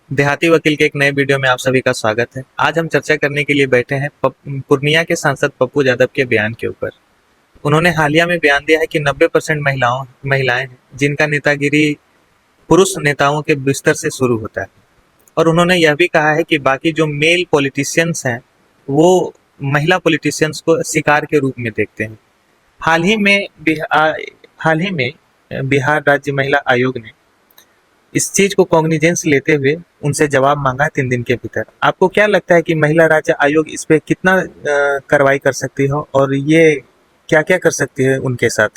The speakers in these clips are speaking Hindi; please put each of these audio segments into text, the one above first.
देहाती वकील के एक नए वीडियो में आप सभी का स्वागत है। आज हम चर्चा करने के लिए बैठे हैं पूर्णिया के सांसद पप्पू यादव के बयान के ऊपर। उन्होंने हालिया में बयान दिया है कि 90% महिलाएं हैं जिनका नेतागिरी पुरुष नेताओं के बिस्तर से शुरू होता है। और उन्होंने यह भी कहा है कि बाकी जो मेल पॉलिटिशियंस हैं वो महिला पॉलिटिशियंस को शिकार के रूप में देखते हैं। हाल ही में हाल ही में बिहार राज्य महिला आयोग ने इस चीज को कॉग्निजेंस लेते हुए उनसे जवाब मांगा है 3 दिन के भीतर। आपको क्या लगता है कि महिला राज्य आयोग इस पे कितना कार्रवाई कर सकती है और ये क्या क्या कर सकती है उनके साथ?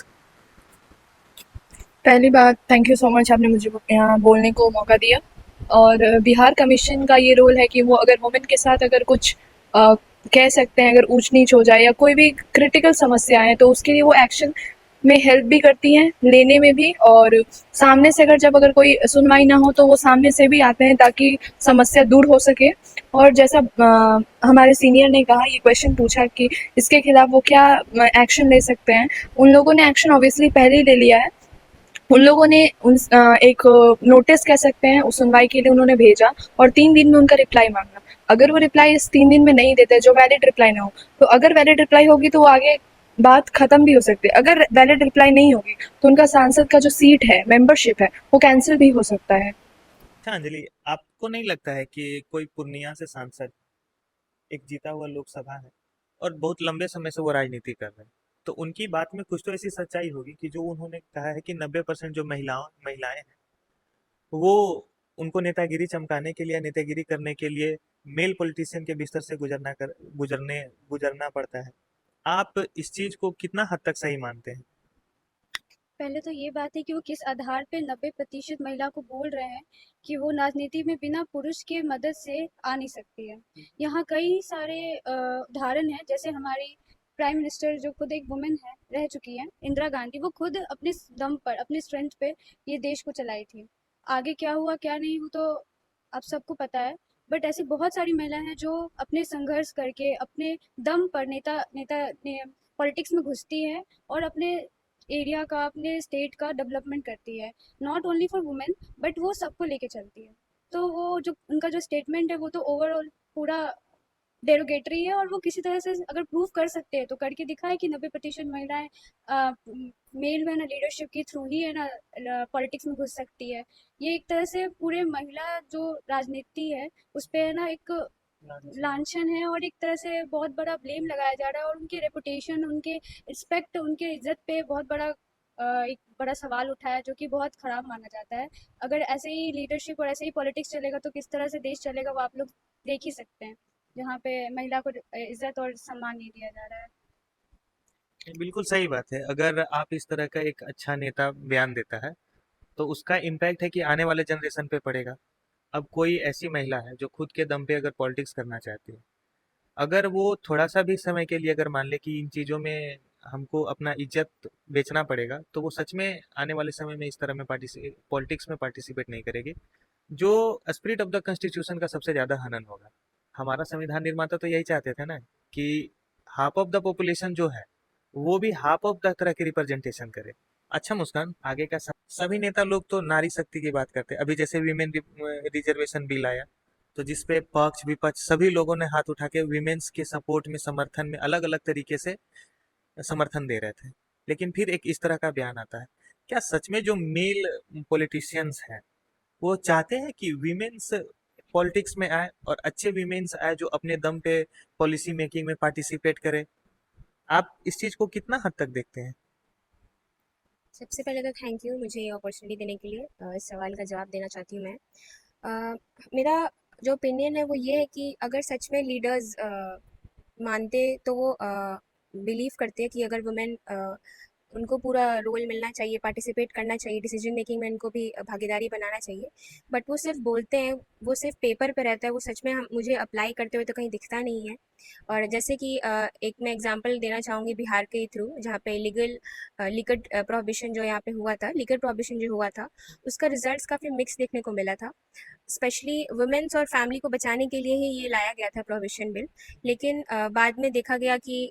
पहली बात, थैंक यू सो मच, आपने मुझे यहाँ बोलने को मौका दिया। और बिहार कमीशन का ये रोल है कि वो अगर वुमेन के साथ अगर कुछ कह सकते हैं, अगर ऊंच नीच हो जाए या कोई भी क्रिटिकल समस्या है तो उसके लिए वो एक्शन में हेल्प भी करती हैं, लेने में भी। और सामने से अगर कोई सुनवाई ना हो तो वो सामने से भी आते हैं ताकि समस्या दूर हो सके। और जैसा हमारे सीनियर ने कहा, ये क्वेश्चन पूछा कि इसके खिलाफ वो क्या एक्शन ले सकते हैं। उन लोगों ने एक्शन ऑब्वियसली पहले ही ले लिया है। उन लोगों ने एक नोटिस कह सकते हैं उस सुनवाई के लिए उन्होंने भेजा और 3 दिन में उनका रिप्लाई मांगा। अगर वो रिप्लाई इस 3 दिन में नहीं देते, जो वैलिड रिप्लाई ना हो, तो अगर वैलिड रिप्लाई होगी तो वो आगे बात खत्म भी हो सकती है। अगर वैलिड रिप्लाई नहीं होगी तो उनका सांसद का जो सीट है, मेंबरशिप है, वो कैंसिल भी हो सकता है। अच्छा अंजलि, आपको नहीं लगता है कि कोई पूर्णिया से सांसद एक जीता हुआ लोकसभा है और बहुत लंबे समय से वो राजनीति कर रहे हैं, तो उनकी बात में कुछ तो ऐसी सच्चाई होगी कि जो उन्होंने कहा है कि 90% जो महिलाएं हैं वो उनको नेतागिरी चमकाने के लिए, नेतागिरी करने के लिए मेल पॉलिटिशियन के बिस्तर से गुजरना पड़ता है। आप इस चीज को कितना हद तक सही मानते हैं? पहले तो ये बात है कि वो किस आधार पे 90% महिला को बोल रहे हैं कि वो राजनीति में बिना पुरुष के मदद से आ नहीं सकती है। यहाँ कई सारे उदाहरण हैं, जैसे हमारी प्राइम मिनिस्टर जो खुद एक वुमेन है, रह चुकी है, इंदिरा गांधी। वो खुद अपने दम पर, अपने स्ट्रेंथ पे ये देश को चलाई थी। आगे क्या हुआ क्या नहीं हुआ तो आप सबको पता है। बट ऐसी बहुत सारी महिलाएं हैं जो अपने संघर्ष करके, अपने दम पर नेता नेता पॉलिटिक्स में घुसती है और अपने एरिया का, अपने स्टेट का डेवलपमेंट करती है। Not only for women, but वो सबको लेके चलती है। तो वो जो उनका जो स्टेटमेंट है वो तो ओवरऑल पूरा डेरोगेटरी है। और वो किसी तरह से अगर प्रूव कर सकते हैं तो करके दिखाए कि 90% महिलाएं मेल में ना लीडरशिप के थ्रू ही है ना पॉलिटिक्स में घुस सकती है। ये एक तरह से पूरे महिला जो राजनीति है उस पे है ना एक लांछन है, और एक तरह से बहुत बड़ा ब्लेम लगाया जा रहा है। और उनके रेपुटेशन, उनके रिस्पेक्ट, उनके इज्जत पे बहुत बड़ा एक बड़ा सवाल उठा है, जो कि बहुत खराब माना जाता है। अगर ऐसे ही लीडरशिप और ऐसे ही पॉलिटिक्स चलेगा तो किस तरह से देश चलेगा वो आप लोग देख ही सकते हैं, जहाँ पे महिला को इज्जत और सम्मान नहीं दिया जा रहा है। बिल्कुल सही बात है। अगर आप इस तरह का एक अच्छा नेता बयान देता है तो उसका इम्पैक्ट है कि आने वाले जनरेशन पे पड़ेगा। अब कोई ऐसी महिला है जो खुद के दम पे अगर पॉलिटिक्स करना चाहती है, अगर वो थोड़ा सा भी समय के लिए अगर मान ले कि इन चीजों में हमको अपना इज्जत बेचना पड़ेगा, तो वो सच में आने वाले समय में इस तरह में पॉलिटिक्स में पार्टिसिपेट नहीं करेगी। जो स्पिरिट ऑफ द कॉन्स्टिट्यूशन का सबसे ज्यादा हनन होगा। हमारा संविधान निर्माता तो यही चाहते थे ना कि हाफ ऑफ द पॉपुलेशन जो है वो भी हाफ ऑफ द तरह की रिप्रेजेंटेशन करे। अच्छा मुस्कान, आगे का सभी नेता लोग तो नारी शक्ति की बात करते हैं। अभी जैसे विमेन रिजर्वेशन बिल आया, तो जिसपे पक्ष विपक्ष सभी लोगों ने हाथ उठा के विमेन्स के सपोर्ट में, समर्थन में अलग अलग तरीके से समर्थन दे रहे थे। लेकिन फिर एक इस तरह का बयान आता है। क्या सच में जो मेल पॉलिटिशियंस हैं वो चाहते हैं कि विमेन्स पॉलिटिक्स में आए और अच्छे विमेन्स आए जो अपने दम पे पॉलिसी मेकिंग में पार्टिसिपेट करें? आप इस चीज को कितना हद तक देखते हैं? सबसे पहले तो थैंक यू मुझे ये अपॉर्चुनिटी देने के लिए। इस सवाल का जवाब देना चाहती हूँ मैं। अ, मेरा जो ओपिनियन है वो ये है कि अगर सच में लीडर्स मानते तो वो बिलीव करते हैं कि अगर वुमेन उनको पूरा रोल मिलना चाहिए, पार्टिसिपेट करना चाहिए, डिसीजन मेकिंग में उनको भी भागीदारी बनाना चाहिए। बट वो सिर्फ बोलते हैं, वो सिर्फ पेपर पे रहता है, वो सच में हम मुझे अप्लाई करते हुए तो कहीं दिखता नहीं है। और जैसे कि एक मैं एग्जांपल देना चाहूँगी बिहार के थ्रू, जहाँ पे लिकर प्रोहिबिशन जो यहाँ पे हुआ था, लिकर प्रोहिबिशन जो हुआ था, उसका रिजल्ट्स काफ़ी मिक्स देखने को मिला था। स्पेशली वुमेन्स और फैमिली को बचाने के लिए ही ये लाया गया था प्रोहिबिशन बिल। लेकिन बाद में देखा गया कि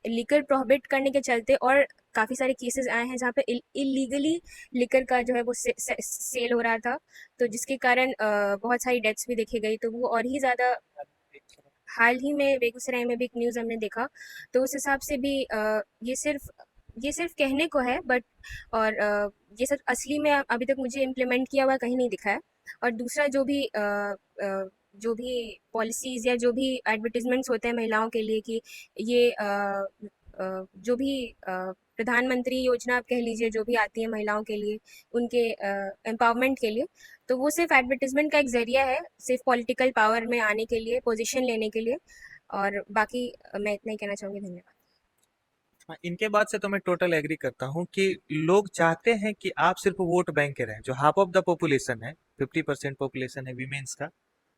लिकर प्रोहिबिट करने के चलते और काफ़ी सारे केसेस आए हैं जहाँ पे इलीगली लिकर का जो है वो सेल हो रहा था, तो जिसके कारण बहुत सारी डेथ्स भी देखी गई, तो वो और ही ज़्यादा हाल ही में बेगूसराय में भी एक न्यूज़ हमने देखा, तो उस हिसाब से भी ये सिर्फ कहने को है, बट और ये सब असली में अभी तक मुझे इम्प्लीमेंट किया हुआ कहीं नहीं दिखा है। और दूसरा जो भी पॉलिसीज़ या जो भी एडवर्टिजमेंट्स होते हैं महिलाओं के लिए कि ये जो भी प्रधानमंत्री योजना आप कह लीजिए, जो भी आती है महिलाओं के लिए, उनके एम्पावरमेंट के लिए, तो वो सिर्फ एडवर्टाइजमेंट का एक ज़रिया है, सिर्फ पॉलिटिकल पावर में आने के लिए, पोजीशन लेने के लिए। और बाकी मैं इतना ही कहना चाहूँगी। धन्यवाद। हाँ, इनके बात से तो मैं टोटल एग्री करता हूँ कि लोग चाहते हैं कि आप सिर्फ वोट बैंक के रहें। जो हाफ ऑफ द पॉपुलेशन है, 50% पॉपुलेशन है विमेन्स का,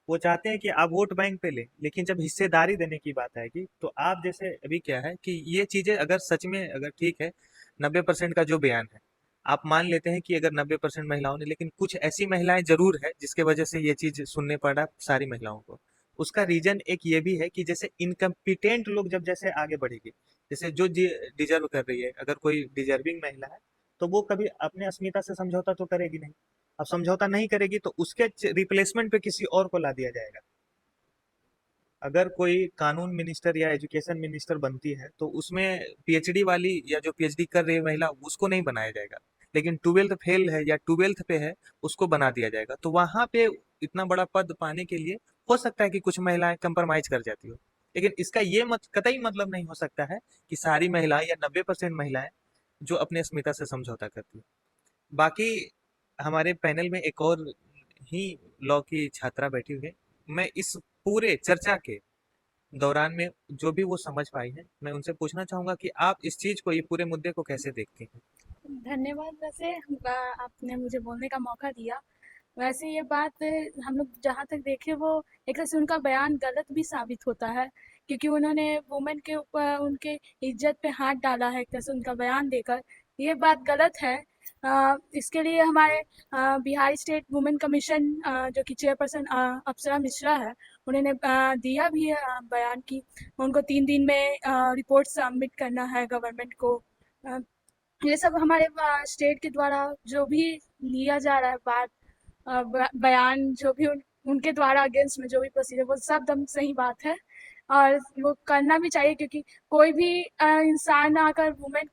वो चाहते हैं कि आप वोट बैंक पे लें, लेकिन जब हिस्सेदारी देने की बात आएगी तो आप जैसे अभी क्या है कि ये चीजें अगर सच में अगर ठीक है, 90% का जो बयान है, आप मान लेते हैं कि अगर 90% महिलाओं ने, लेकिन कुछ ऐसी महिलाएं जरूर है जिसके वजह से ये चीज सुनने पड़ा सारी महिलाओं को। उसका रीजन एक ये भी है कि जैसे इनकम्पिटेंट लोग जब जैसे आगे बढ़ेगी, जैसे जो डिजर्व कर रही है, अगर कोई डिजर्विंग महिला है तो वो कभी अपने अस्मिता से समझौता तो करेगी नहीं। अब समझौता नहीं करेगी तो उसके रिप्लेसमेंट पे किसी और को ला दिया जाएगा। अगर कोई कानून मिनिस्टर या एजुकेशन मिनिस्टर बनती है तो उसमें पीएचडी वाली या जो पीएचडी कर रही है महिला, उसको नहीं बनाया जाएगा, लेकिन ट्वेल्थ फेल है या ट्वेल्थ पे है उसको बना दिया जाएगा। तो वहां पे इतना बड़ा पद पाने के लिए हो सकता है कि कुछ महिलाएं कंप्रोमाइज कर जाती हो, लेकिन इसका ये कतई मतलब नहीं हो सकता है कि सारी महिलाएं या 90% महिलाएं जो अपने अस्मिता से समझौता करती है। बाकी हमारे पैनल में एक और ही लॉ की छात्रा बैठी हुई है। मैं इस पूरे चर्चा के दौरान में जो भी वो समझ पाई है, मैं उनसे पूछना चाहूंगा कि आप इस चीज को, ये पूरे मुद्दे को कैसे देखती हैं? धन्यवाद। वैसे आपने मुझे बोलने का मौका दिया। वैसे ये बात हम लोग जहाँ तक देखें वो एक तरह से उनका बयान गलत भी साबित होता है, क्योंकि उन्होंने वुमेन के ऊपर उनके इज्जत पे हाथ डाला है एक तरह से उनका बयान देकर। ये बात गलत है। इसके लिए हमारे बिहार स्टेट वुमेन कमीशन जो कि चेयरपर्सन अप्सरा मिश्रा है, उन्होंने दिया भी है बयान की उनको 3 दिन में रिपोर्ट सबमिट करना है गवर्नमेंट को। अ, ये सब हमारे स्टेट के द्वारा जो भी लिया जा रहा है बात, बयान जो भी उनके द्वारा अगेंस्ट में जो भी प्रोसीजर, वो सब दम सही बात है और वो करना भी चाहिए, क्योंकि कोई भी इंसान आकर वुमेन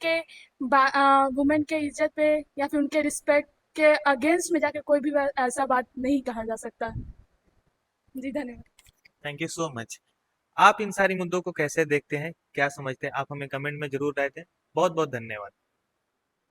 के इज्जत पे या फिर उनके रिस्पेक्ट के अगेंस्ट में जाकर कोई भी ऐसा बात नहीं कहा जा सकता। जी धन्यवाद। Thank you so much. आप इन सारी मुद्दों को कैसे देखते हैं, क्या समझते हैं, आप हमें कमेंट में जरूर राय दें। बहुत बहुत धन्यवाद।